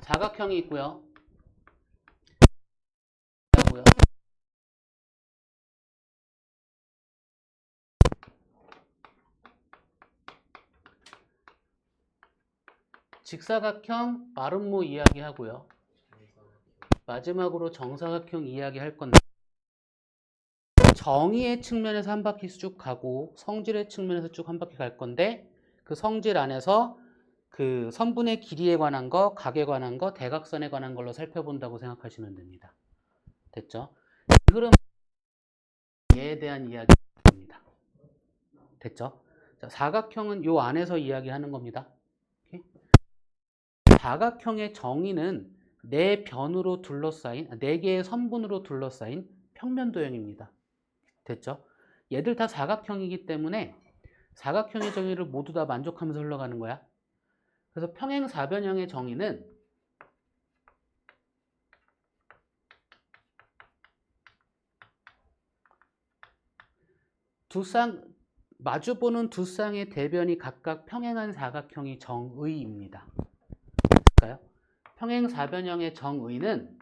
사각형이 있고요. 직사각형 마름모 이야기하고요. 마지막으로 정사각형 이야기할 건데 정의의 측면에서 한 바퀴 쭉 가고 성질의 측면에서 쭉 한 바퀴 갈 건데 그 성질 안에서 그 선분의 길이에 관한 거, 각에 관한 거, 대각선에 관한 걸로 살펴본다고 생각하시면 됩니다. 됐죠? 이 흐름은 얘에 대한 이야기입니다. 됐죠? 자, 사각형은 요 안에서 이야기하는 겁니다. 오케이? 사각형의 정의는 네 변으로 둘러싸인, 네 개의 선분으로 둘러싸인 평면 도형입니다. 됐죠? 얘들 다 사각형이기 때문에 사각형의 정의를 모두 다 만족하면서 흘러가는 거야. 그래서 평행사변형의 정의는 마주보는 두 쌍의 대변이 각각 평행한 사각형이 정의입니다. 볼까요? 평행사변형의 정의는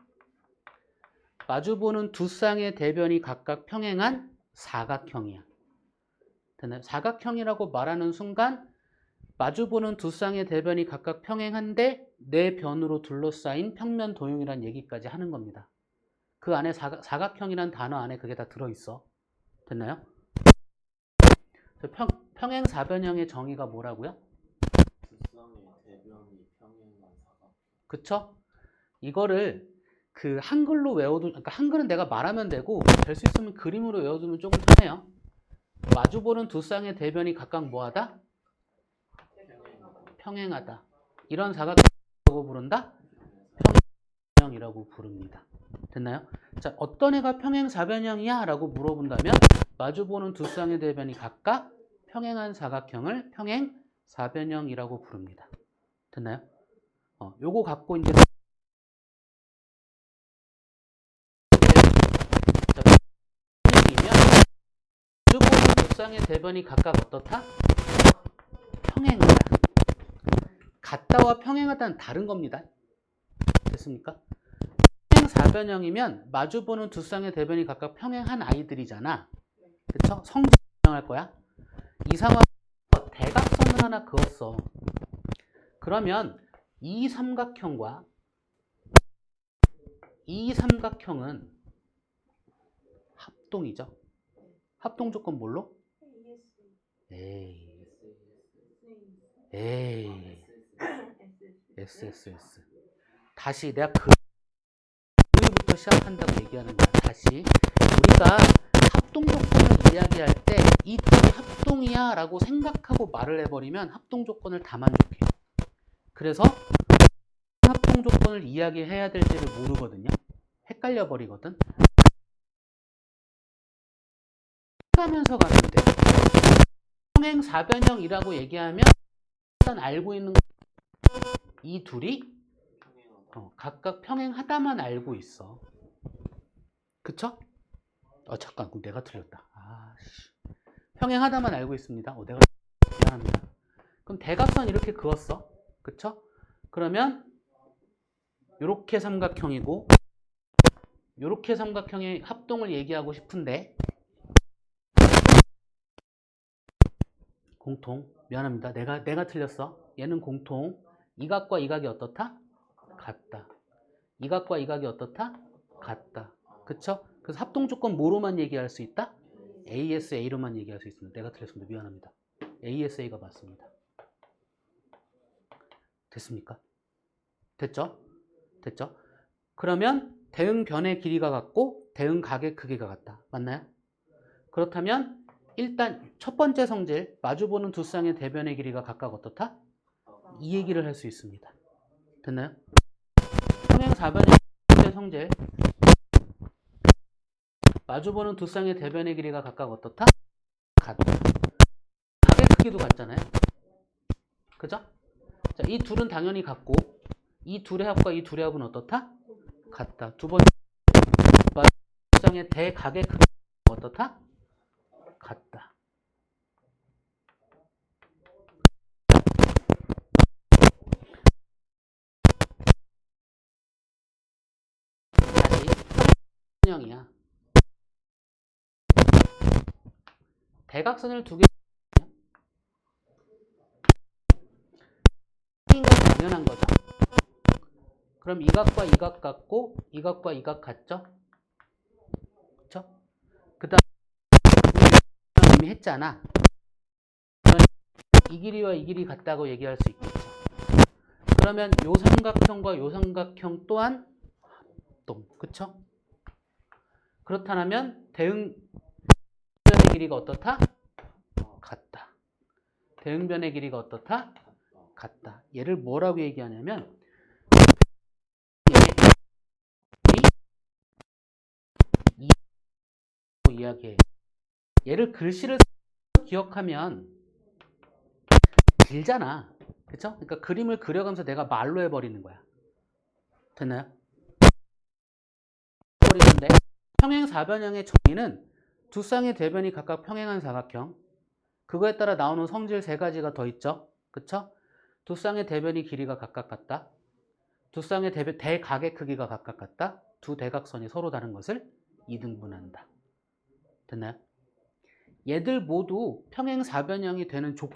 마주보는 두 쌍의 대변이 각각 평행한 사각형이야. 됐나요? 사각형이라고 말하는 순간 마주보는 두 쌍의 대변이 각각 평행한데 네 변으로 둘러싸인 평면 도형이란 얘기까지 하는 겁니다. 그 안에 사각형이란 단어 안에 그게 다 들어있어. 됐나요? 평행사변형의 정의가 뭐라고요? 두 쌍의 대변이 평행한 사각형. 그쵸? 이거를 그 한글로 외워두, 그러니까 한글은 내가 말하면 되고 될 수 있으면 그림으로 외워두면 조금 편해요. 마주보는 두 쌍의 대변이 각각 뭐하다? 평행하다. 이런 사각형이라고 부른다? 평행사변형이라고 부릅니다. 됐나요? 자, 어떤 애가 평행사변형이야? 라고 물어본다면 마주보는 두 쌍의 대변이 각각 평행한 사각형을 평행사변형이라고 부릅니다. 됐나요? 요거 갖고 이제 마주보는 두 쌍의 대변이 각각 어떻다? 평행하다. 같다와 평행하다는 다른 겁니다. 됐습니까? 평행사변형이면 마주보는 두 쌍의 대변이 각각 평행한 아이들이잖아. 그쵸? 성질 변형할 거야. 이 상황에서 대각선을 하나 그었어. 그러면 이 삼각형과 이 삼각형은 합동이죠. 합동 조건 뭘로? 에이. SSS. 다시 내가 그부터 시작한다고 얘기하는 거야. 다시 우리가 합동 조건을 이야기할 때 이 둘이 합동이야 라고 생각하고 말을 해버리면 합동 조건을 다 만족해. 그래서 합동 조건을 이야기해야 될지를 모르거든요. 헷갈려 버리거든. 해가면서 가면 돼. 평행사변형이라고 얘기하면 일단 알고 있는 이 둘이 각각 평행하다만 알고 있어. 그쵸? 잠깐, 그럼 내가 틀렸다. 평행하다만 알고 있습니다. 내가 미안합니다. 그럼 대각선 이렇게 그었어. 그쵸? 그러면 요렇게 삼각형이고 요렇게 삼각형의 합동을 얘기하고 싶은데 공통. 미안합니다. 내가 틀렸어. 얘는 공통. 이 각과 이 각이 어떻다? 같다. 이 각과 이 각이 어떻다? 같다. 그쵸? 그래서 합동 조건 뭐로만 얘기할 수 있다? ASA로만 얘기할 수 있습니다. 내가 틀렸습니다. 미안합니다. ASA가 맞습니다. 됐습니까? 됐죠? 됐죠? 그러면 대응변의 길이가 같고 대응각의 크기가 같다. 맞나요? 그렇다면 일단 첫 번째 성질 마주보는 두 쌍의 대변의 길이가 각각 어떻다? 이 얘기를 할 수 있습니다. 됐나요? 평행사변의 성질 마주보는 두 쌍의 대변의 길이가 각각 어떻다? 같다. 각의 크기도 같잖아요. 그죠? 자, 이 둘은 당연히 같고 이 둘의 합과 이 둘의 합은 어떻다? 같다. 두 번째 두 쌍의 대각의 크기가 어떻다? 같다. 평행이야. 대각선을 두 개 평행인 건 당연한 거죠. 그럼 이 각과 이 각 같고 이 각과 이 각 같죠? 그쵸? 그 다음 이미 했잖아. 이 길이와 이 길이 같다고 얘기할 수 있겠죠. 그러면 요 삼각형과 요 삼각형 또한 합동. 그쵸? 그렇다면 대응변의 길이가 어떻다? 같다. 대응변의 길이가 어떻다? 같다. 얘를 뭐라고 얘기하냐면 이야기해. 얘를 글씨를 기억하면 길잖아. 그쵸? 그러니까 그림을 그려가면서 내가 말로 해버리는 거야. 됐나요? 버리는데 평행 사변형의 정의는 두 쌍의 대변이 각각 평행한 사각형. 그거에 따라 나오는 성질 세 가지가 더 있죠. 그쵸? 두 쌍의 대변이 길이가 각각 같다. 두 쌍의 대각의 크기가 각각 같다. 두 대각선이 서로 다른 것을 이등분한다. 됐나요? 얘들 모두 평행 사변형이 되는 조건.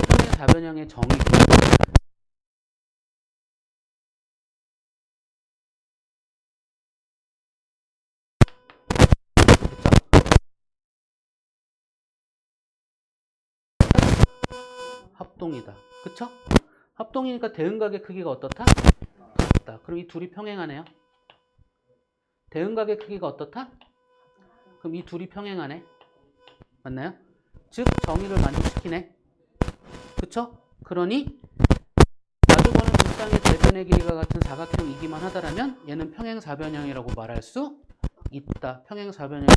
평행 사변형의 정의고 합동이다. 그쵸? 합동이니까 대응각의 크기가 어떻다? 같다. 그럼 이 둘이 평행하네요. 대응각의 크기가 어떻다? 그럼 이 둘이 평행하네. 맞나요? 즉 정의를 만족시키네. 그쵸? 그러니 마주보는 두 쌍의 대변의 길이가 같은 사각형이기만 하다라면 얘는 평행사변형이라고 말할 수 있다. 평행사변형.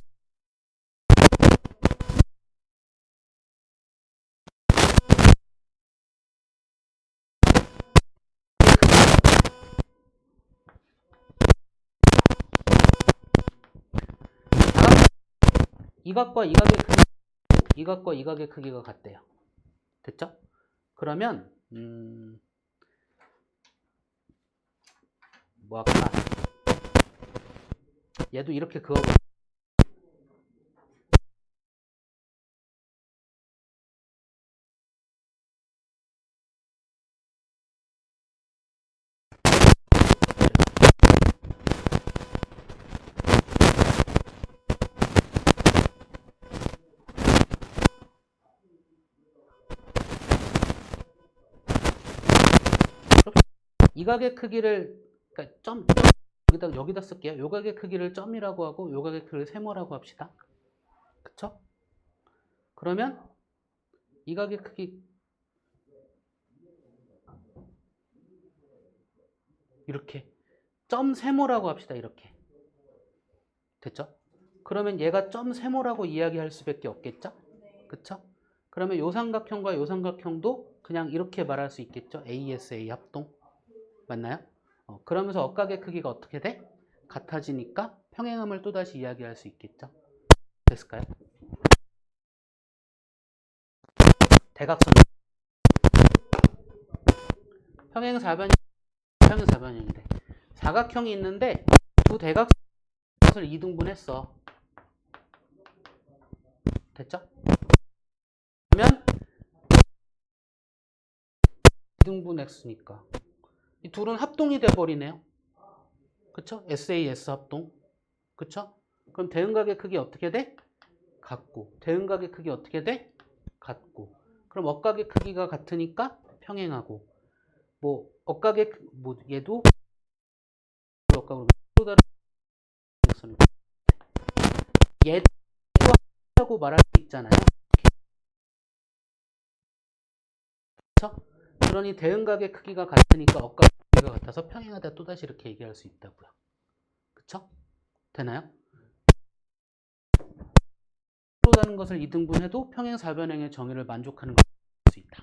이 각과 이 각의 크기, 이 각과 이 각의 크기가 같대요. 됐죠? 그러면 뭐 할까? 얘도 이렇게 그어. 이 각의 크기를 그러니까 여기다 쓸게요. 요 각의 크기를 점이라고 하고 요 각의 크기를 세모라고 합시다. 그쵸? 그러면 이 각의 크기 이렇게 점 세모라고 합시다. 이렇게. 됐죠? 그러면 얘가 점 세모라고 이야기할 수밖에 없겠죠? 그쵸? 그러면 요 삼각형과 요 삼각형도 그냥 이렇게 말할 수 있겠죠? ASA 합동. 맞나요? 그러면서 억각의 크기가 어떻게 돼? 같아지니까 평행함을 또다시 이야기할 수 있겠죠? 됐을까요? 대각선. 평행사변형인데 사각형이 있는데 두 대각선을 이등분했어. 됐죠? 그러면 이등분 x니까 이 둘은 합동이 돼버리네요. 그쵸? SAS 합동. 그쵸? 그럼 대응각의 크기 어떻게 돼? 같고. 대응각의 크기 어떻게 돼? 같고. 그럼 억각의 크기가 같으니까 평행하고. 뭐 억각의 뭐 얘도 억각으로 또 다른 얘도 하고 말할 수 있잖아요. 그쵸? 그러니 대응각의 크기가 같으니까 억각의 크기가 같아서 평행하다 또다시 이렇게 얘기할 수 있다고요. 그쵸? 되나요? 다는 것을 이등분해도 평행사변형의 정의를 만족하는 것을 볼 수 있다.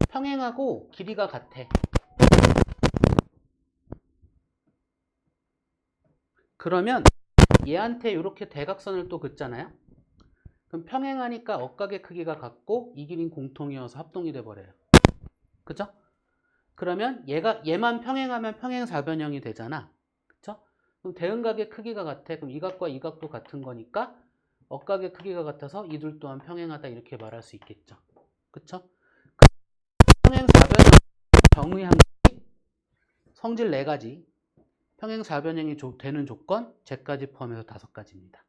평행하고 길이가 같아. 그러면 얘한테 이렇게 대각선을 또 긋잖아요. 그럼 평행하니까 억각의 크기가 같고 이 길이는 공통이어서 합동이 돼 버려요. 그죠? 그러면 얘만 평행하면 평행사변형이 되잖아. 그쵸? 그럼 대응각의 크기가 같아. 그럼 이 각과 이 각도 같은 거니까 억각의 크기가 같아서 이 둘 또한 평행하다 이렇게 말할 수 있겠죠. 그쵸? 평행사변형 정의 한 가지, 성질 네 가지, 평행사변형이 되는 조건 제까지 포함해서 5가지입니다.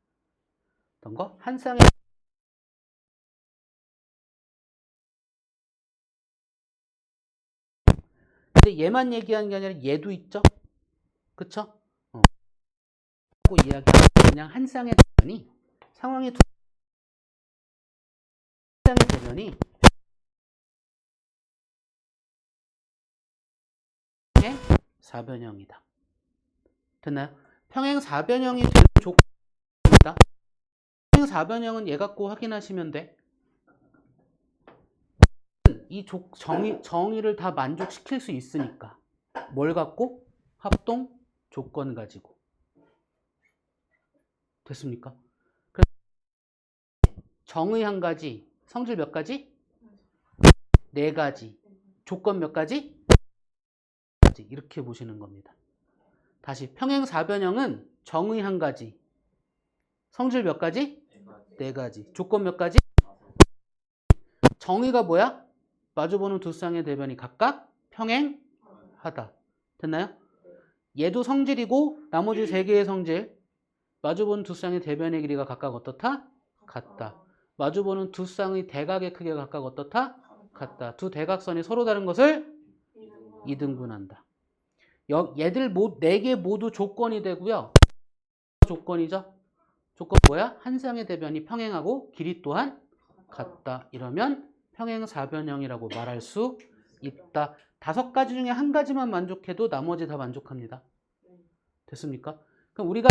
어떤 거? 한 쌍의 근데 얘만 얘기하는 게 아니라 얘도 있죠? 그쵸? 하고 이야기하면 그냥 한 쌍의 대변이 상황이 두 쌍의 대변이 평행사변형이다. 됐나요? 평행사변형이 되는 조건입니다. 평행사변형은 얘 갖고 확인하시면 돼. 이 정의를 다 만족시킬 수 있으니까 뭘 갖고? 합동 조건 가지고. 됐습니까? 정의 한 가지, 성질 몇 가지? 4가지. 조건 몇 가지? 이렇게 보시는 겁니다. 다시 평행사변형은 정의 한 가지, 성질 몇 가지? 4가지. 조건 몇 가지? 정의가 뭐야? 마주보는 두 쌍의 대변이 각각 평행하다. 됐나요? 얘도 성질이고 나머지 3개의 성질. 마주보는 두 쌍의 대변의 길이가 각각 어떻다? 같다. 마주보는 두 쌍의 대각의 크기가 각각 어떻다? 같다. 두 대각선이 서로 다른 것을 이등분한다. 얘들 4개 모두 조건이 되고요. 조건이죠. 조건 뭐야? 한 쌍의 대변이 평행하고 길이 또한 같다. 이러면 평행사변형이라고 말할 수 있다. 5가지 중에 한 가지만 만족해도 나머지 다 만족합니다. 됐습니까? 그럼 우리가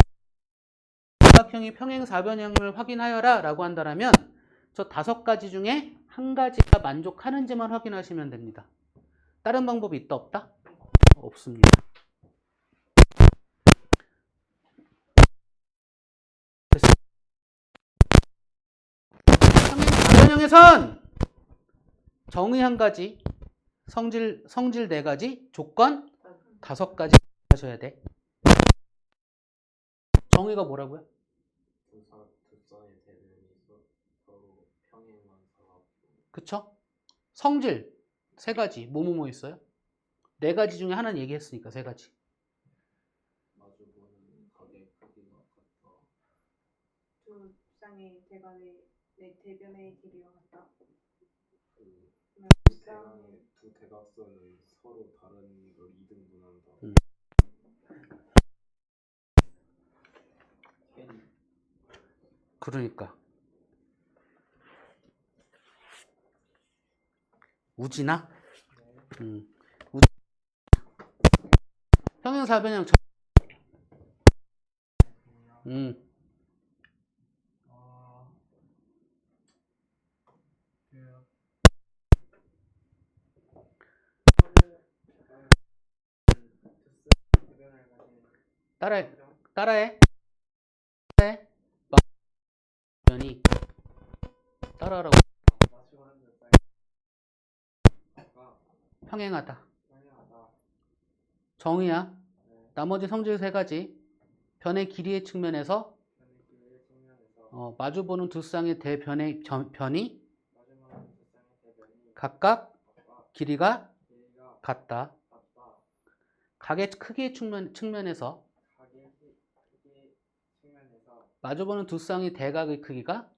삼각형이 평행사변형을 확인하여라 라고 한다면 저 5가지 중에 한 가지가 만족하는지만 확인하시면 됩니다. 다른 방법이 있다 없다? 없습니다. 평행사변형에선 정의 한 가지, 성질 4가지, 조건 5가지 하셔야 돼. 정의가 뭐라고요? 두 쌍의 대변이 서로 평행한 사람. 그쵸? 성질 3가지, 뭐뭐뭐 있어요? 4가지 중에 하나는 얘기했으니까 3가지. 마주보는 각의 크기가 같다. 두 쌍의 대변의 길이가 같다. 두 대각선은 서로 다른 걸 이등분한다. 그러니까 우지나? 평행사변형 따라해. 변이 따라하라고. 평행하다. 정의야. 나머지 성질 3가지. 변의 길이의 측면에서 마주보는 두 쌍의 대변의 변이 각각 길이가 같다. 각의 크기의 측면에서 마주보는 두 쌍의 대각의 크기가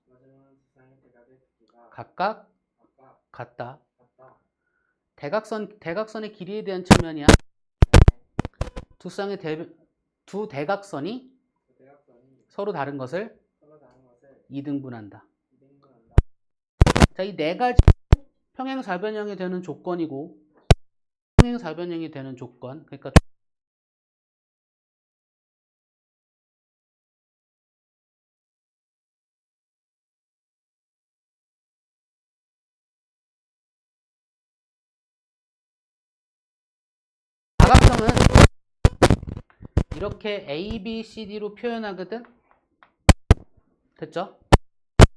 각각 같다. 대각선의 길이에 대한 측면이야. 두 대각선이 서로 다른 것을 이등분한다. 자, 이 4가지 평행사변형이 되는 조건이고 평행사변형이 되는 조건. 그러니까 다각형은 이렇게 A, B, C, D로 표현하거든. 됐죠?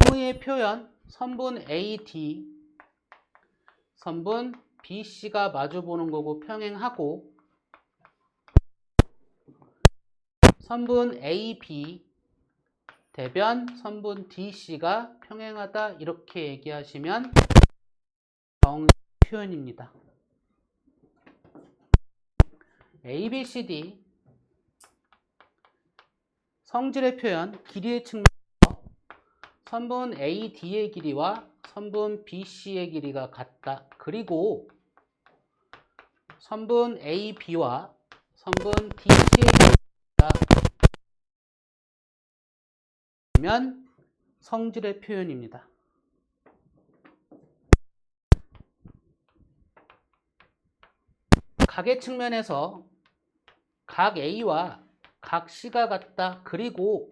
정의의 표현, 선분 AD, 선분 BC가 마주보는 거고 평행하고, 선분 AB, 대변 선분 DC가 평행하다 이렇게 얘기하시면 정의 표현입니다. ABCD 성질의 표현, 길이의 측면에서 선분 AD의 길이와 선분 BC의 길이가 같다. 그리고 선분 AB와 선분 DC의 길이가 같으면 성질의 표현입니다. 각의 측면에서 각 A와 각 C가 같다. 그리고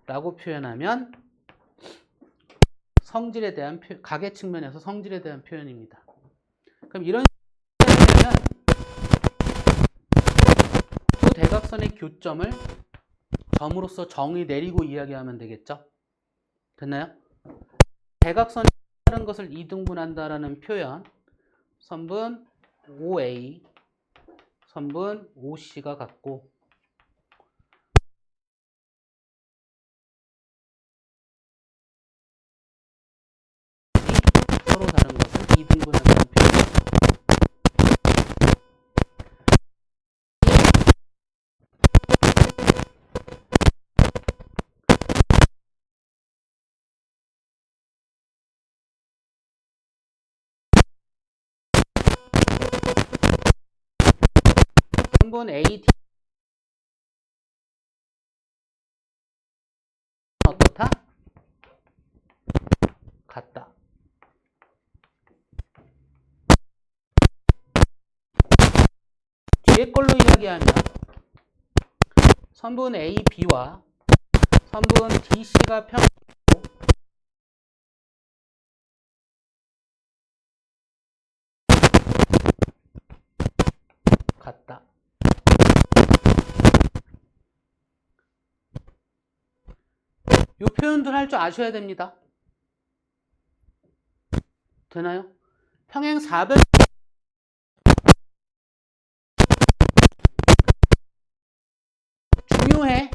라고 표현하면 성질에 대한 각의 측면에서 성질에 대한 표현입니다. 그럼 이런 식으로 하면 두 대각선의 교점을 점으로서 정의 내리고 이야기하면 되겠죠? 됐나요? 대각선이 다른 것을 2등분한다라는 표현, 선분 OA, 선분 OC가 같고, 서로 다른 것을 2등분한다는 표현. 선분 AD 어떻다? 같다. 뒤에 걸로 이야기하면 선분 AB와 선분 DC가 평행하고 같다. 이 표현들 할 줄 아셔야 됩니다. 되나요? 평행 4변 중요해.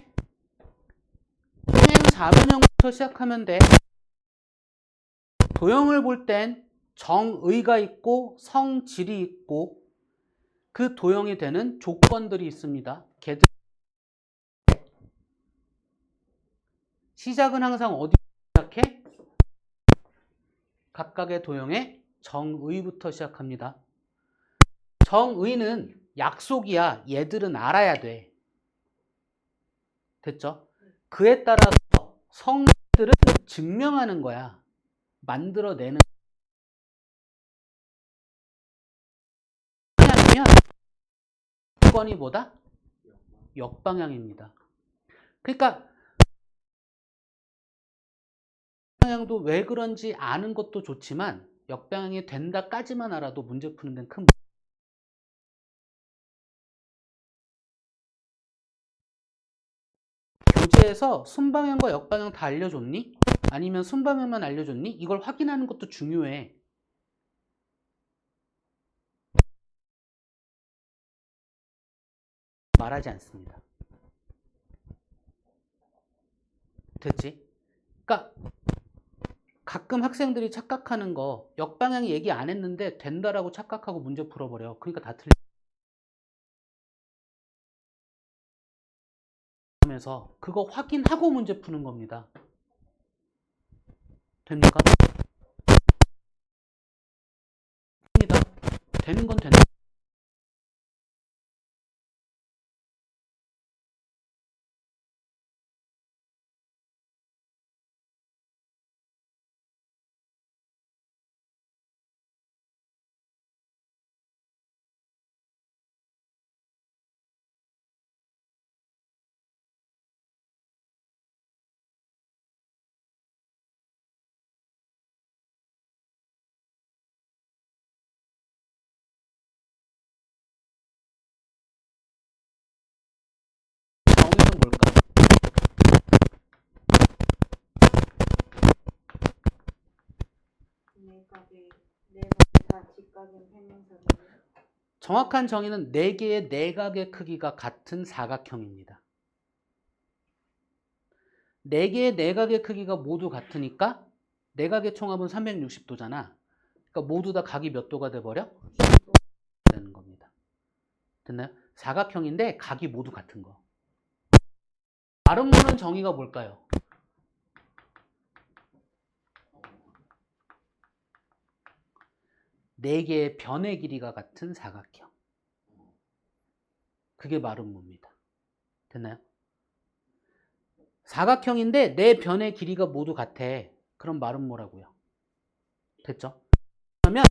평행 4변형부터 시작하면 돼. 도형을 볼 땐 정의가 있고 성질이 있고 그 도형이 되는 조건들이 있습니다. 걔들 시작은 항상 어디부터 시작해? 각각의 도형의 정의부터 시작합니다. 정의는 약속이야. 얘들은 알아야 돼. 됐죠? 그에 따라서 성질들은 증명하는 거야. 만들어내는 아니면 조건이 뭐다? 역방향입니다. 그러니까 역방향도 왜 그런지 아는 것도 좋지만 역방향이 된다까지만 알아도 문제 푸는 데는 큰 교재에서 순방향과 역방향 다 알려줬니? 아니면 순방향만 알려줬니? 이걸 확인하는 것도 중요해. 말하지 않습니다. 됐지? 그러니까 가끔 학생들이 착각하는 거 역방향 얘기 안 했는데 된다라고 착각하고 문제 풀어버려. 그러니까 다 틀려. 그래서 그거 확인하고 문제 푸는 겁니다. 됩니까? 됩니다. 되는 건 된다. 뭘까? 내각의 내각이 다 직각인 평행사거든요. 정확한 정의는 4개의 내각의 크기가 같은 사각형입니다. 4개의 내각의 크기가 모두 같으니까 내각의 총합은 360도잖아. 그러니까 모두 다 각이 몇 도가 돼버려? 되는 겁니다. 됐나요? 사각형인데 각이 모두 같은 거. 다른 거는 정의가 뭘까요? 네 개의 변의 길이가 같은 사각형. 그게 마름모입니다. 됐나요? 사각형인데 네 변의 길이가 모두 같아. 그럼 마름모라고요. 됐죠? 그러면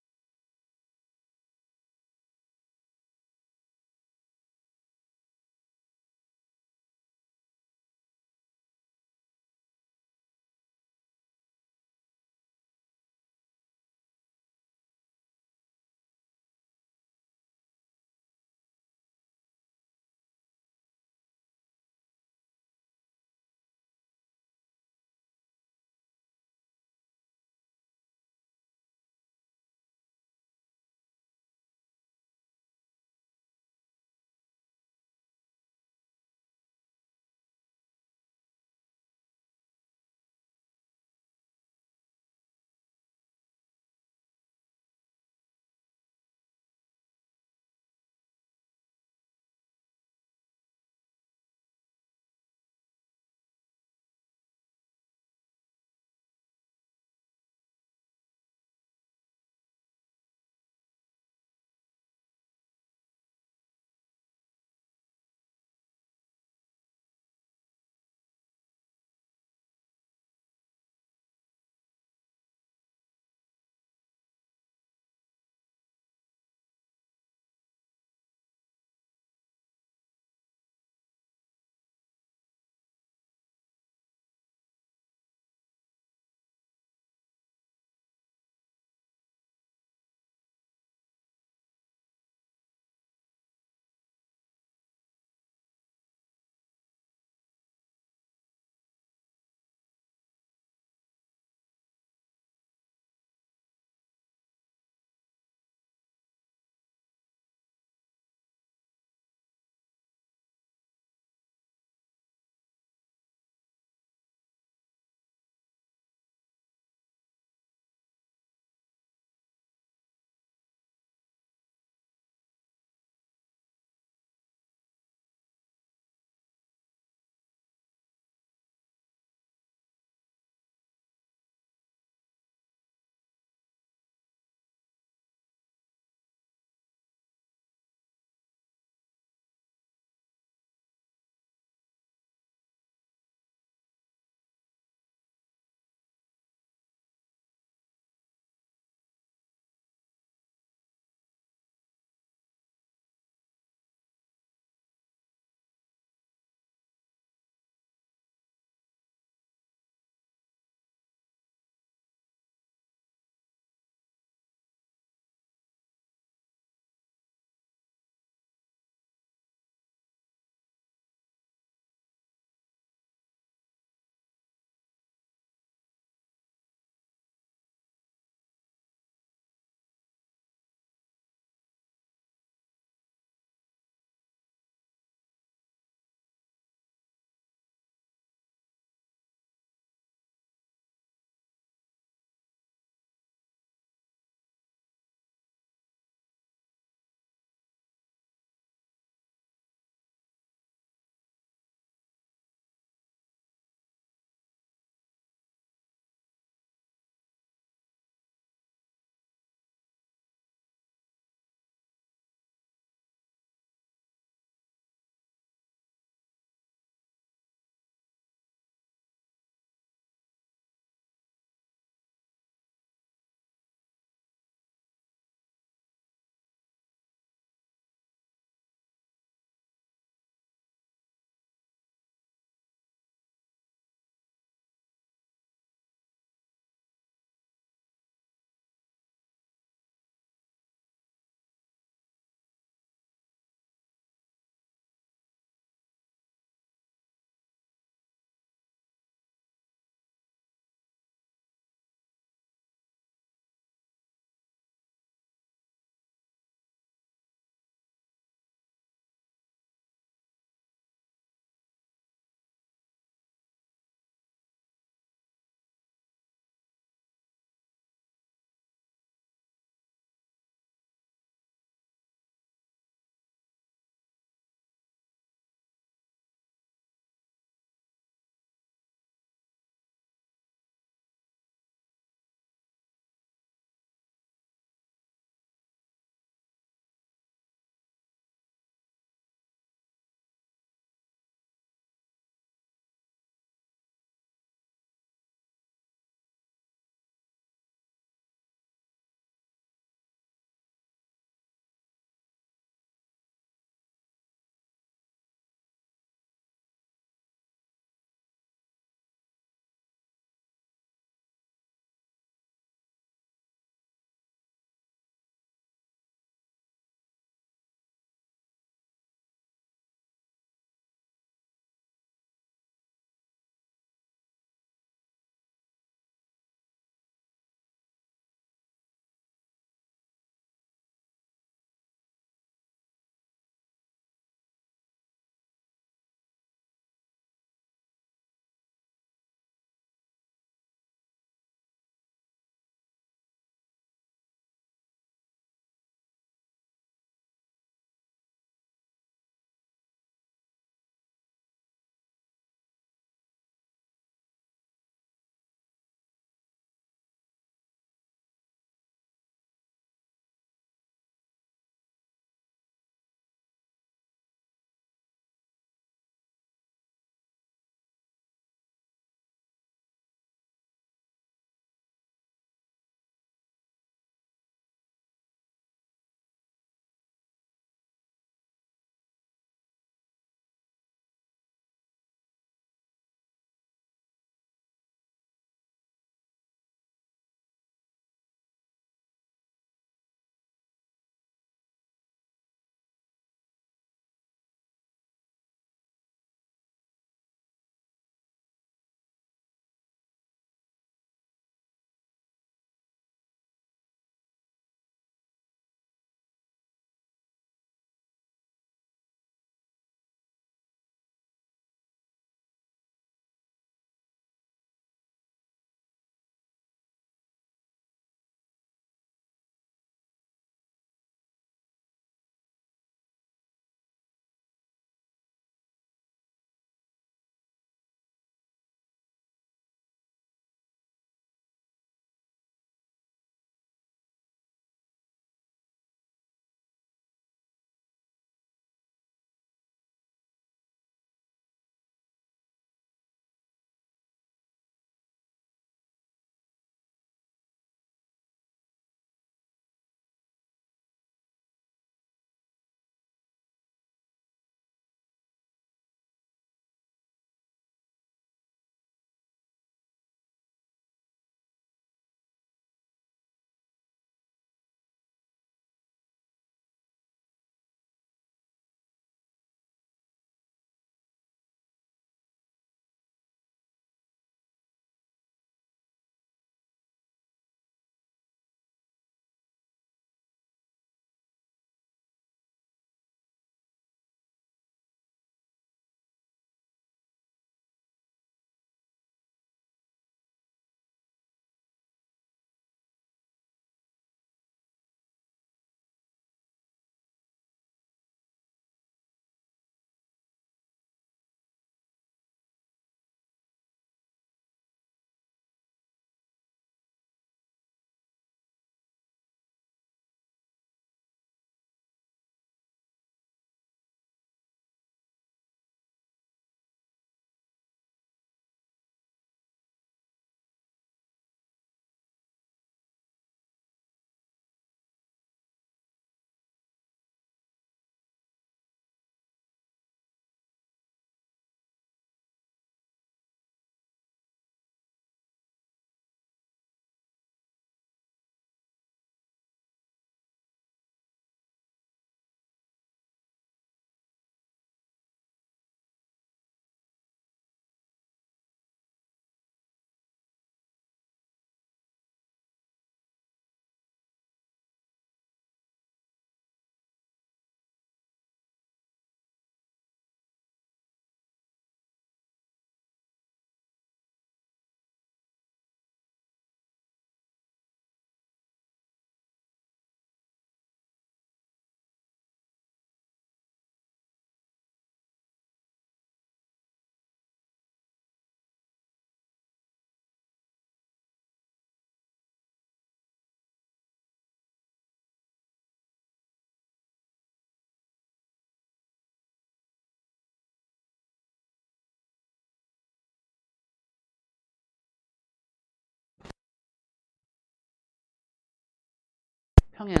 평행한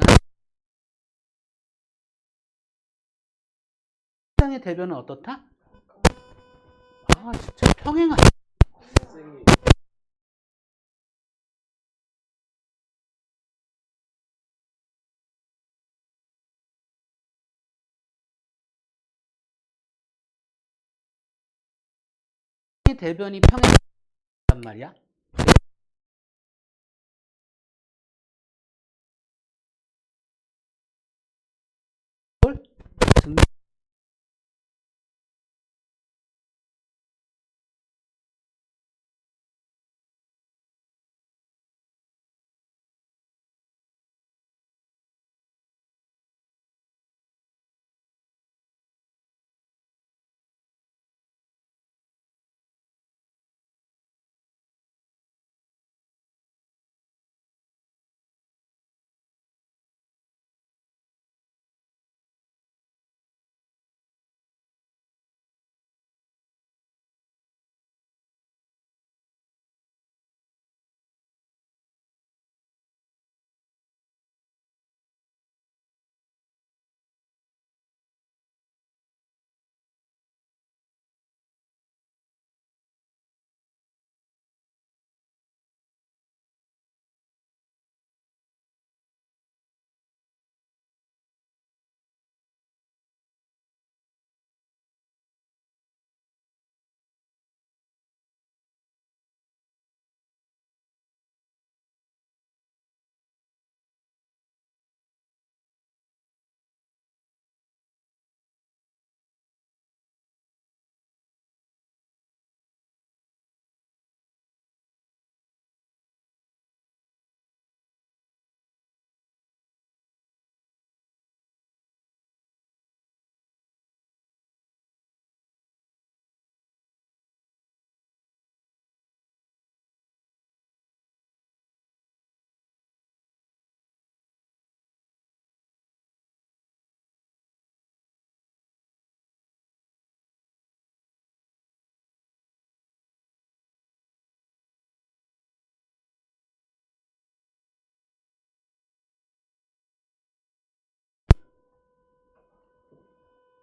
상의 대변은 어떻다? 아 진짜 평행한 쌤이 대변이 평행한 말이야. 그걸 증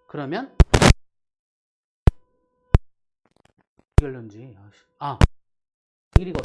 그러면 결론지. 길이가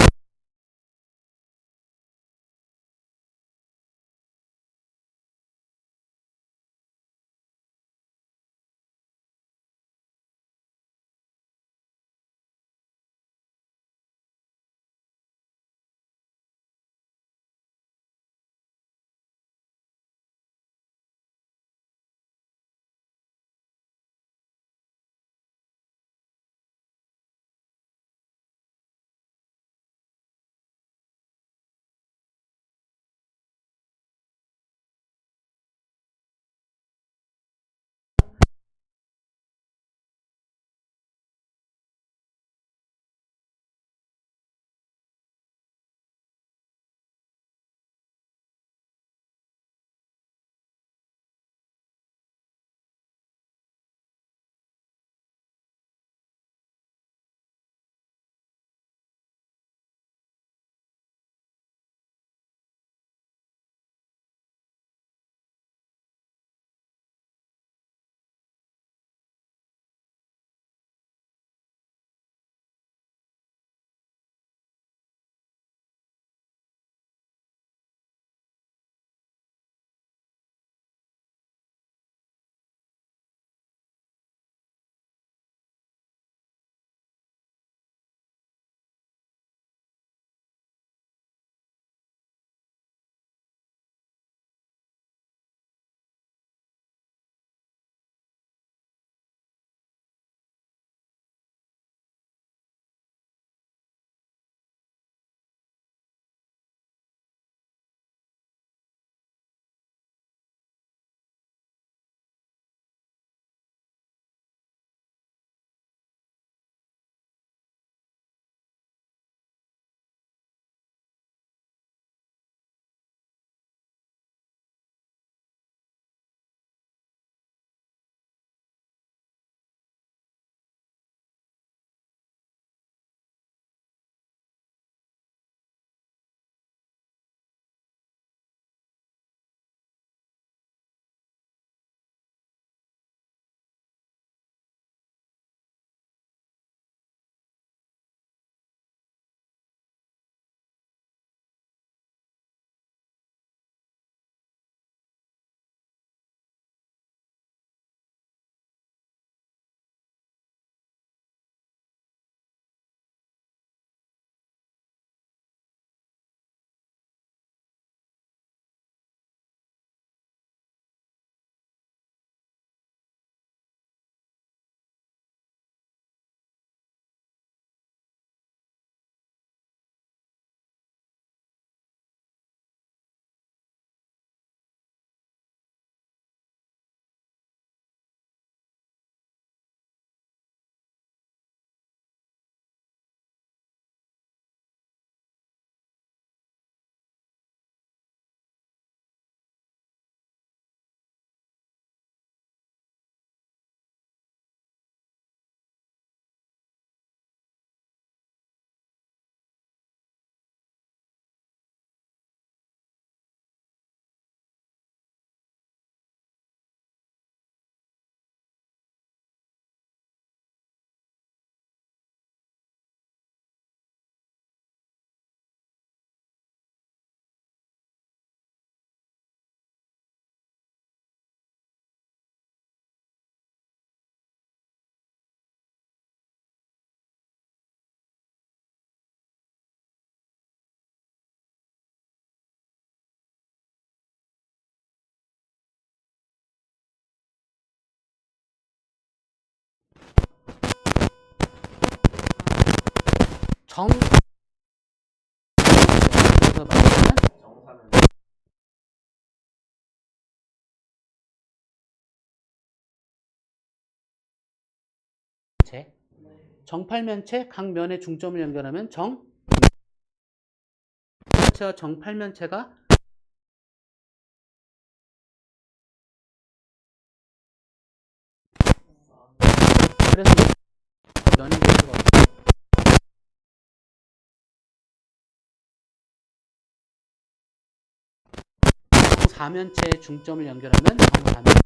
그래서 말하면 정사면 정팔면체 각 면에 중점을 연결하면 면체와 정팔면체가 그래서 면의 개수가 정사면체에 중점을 연결하면 정사면